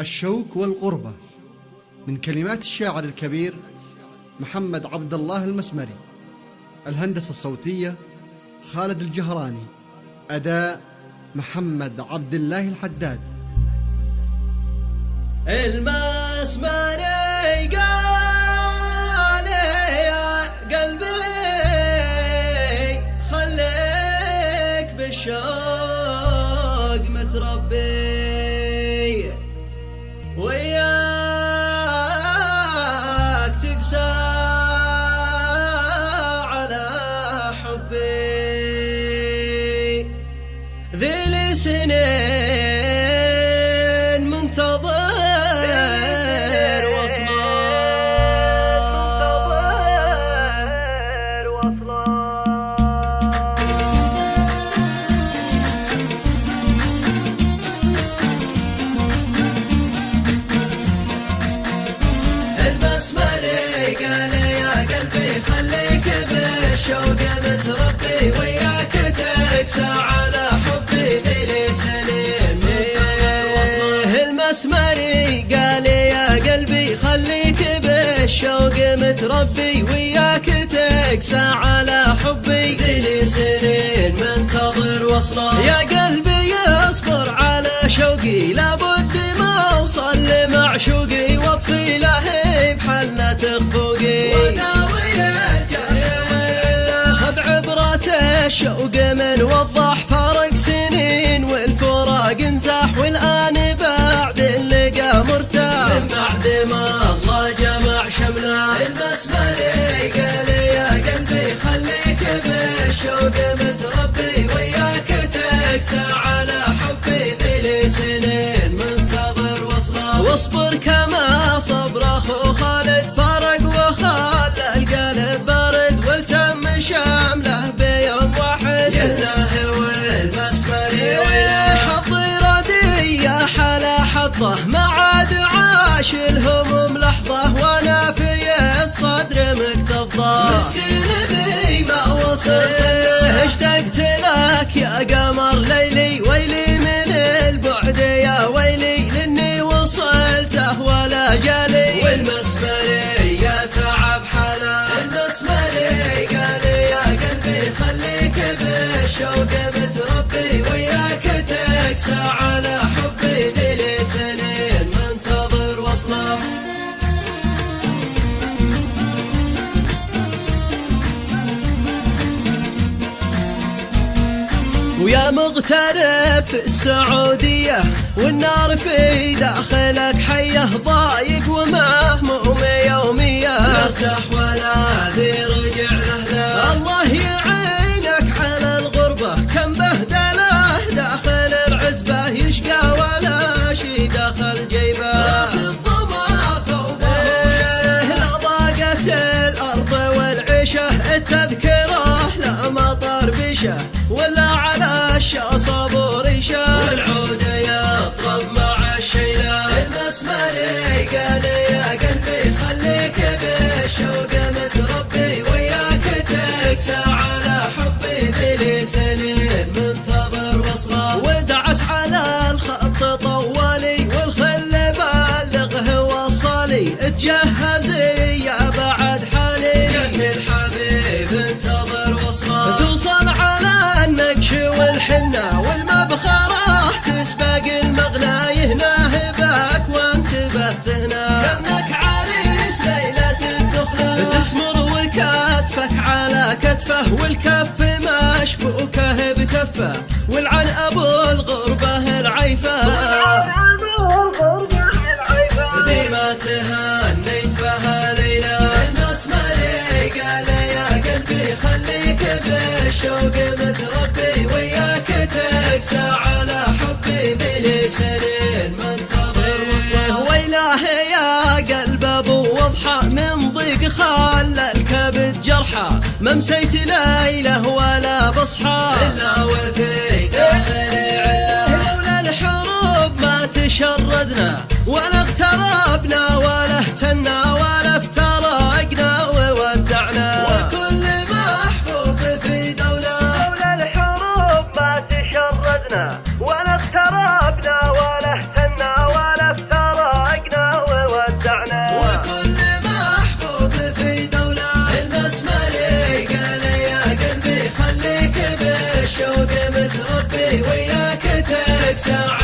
الشوق والغربة، من كلمات الشاعر الكبير محمد عبد الله المسمري. الهندسة الصوتية خالد الجهراني. أداء محمد عبد الله الحداد. المسمري قال يا قلبي خليك بالشوق متربي، وياك تقسى على حبي، ذي السنين منتظر المسمري قال يا قلبي خليك بالشوق متربي، وياك تقسى على حبي، ذي سنين منتظر وصله. المسمري قال يا قلبي خليك بالشوق متربي، وياك تقسى على حبي، ذي سنين منتظر وصله. يا قلبي اصبر على شوقي، لابد ما اوصل لمعشوقي، واطفي لهيب حلة تخفوقي، وداوي الجرح خذ عبرة الشوق من وضح فرق سنين، والفراق انزاح، والآن بعد اللقا مرتاح، من بعد ما الله جمع شمله. المسمري قال يا قلبي خليك بالشوق متربي، وياك تقسى على حبي، ذي سنين منتظر وصله. واصبر كما صبر اخو خالد، فرق وخلى القلب برد، والتم شامله بيوم واحد، يهناه والمسمري حظي ردي يا حلا حظه، ما عاد عاش الهموم لحظه، وانا في الصدر مكتظه، مسكين ذي ما وصل اشتقت لك يا قمر ليلي، ويلي من البعد يا ويلي، لاني وصلته ولا جالي، والمسمري يا تعب حلا. المسمري قال يا قلبي خليك بالشوق متربي، وياك تقسى على حبي، ذي سنين منتظر وصله. ويا مغترف السعودية والنار في داخلك حيه، ضايق ومهموم يومية، لا ارتاح ولا ذي رجع له. الله يعينك على الغربة، كم بهدله داخل العزبة، يشقى ولا شي داخل جيبه، راس الظما ثوبه لا ضاقت الأرض والعيشة، التذكرة لا مطر بشه، ولا على الشاصب وريشه، والعود يطرب مع الشيله. المسمري قال يا قلبي خليك بالشوق متربي، وياك تقسى على حبي، ذي سنين منتظر وصله. ودعس على الخط طوالي، والخل بالغه وصالي، اتجهزي يا بعد حالي، جاني الحبيب انتظر وصله. توصل على النقش والحنة والمبخرة، تسبق المغنى يهناه باك وانتبهت هنا، كأنك عريس ليلة الدخلة، تسمر وكتفك على كتفه، والكف مشبوكه بكفه، والعن ابو الغربة العيفة، ذي ما تهنيت بها ليلة. المسمري قال يا قلبي خليك بالشوق متربي، وياك تقسى على حبي، ذي سنين منتظر وصله. ويلاه يا قلب ابو وضحى، من ضيق خلى الكبد جرحى، ما مسيت ليله ولا بصحى، الا وفي داخلي عله. لولا الحروب ما تشردنا، ولا اغتربنا، ولا اهتنا، ولا افترقنا وودعنا، وكل محبوب في دولة. لولا الحروب ما تشردنا، ولا اغتربنا، ولا اهتنا، ولا افترقنا. ساعة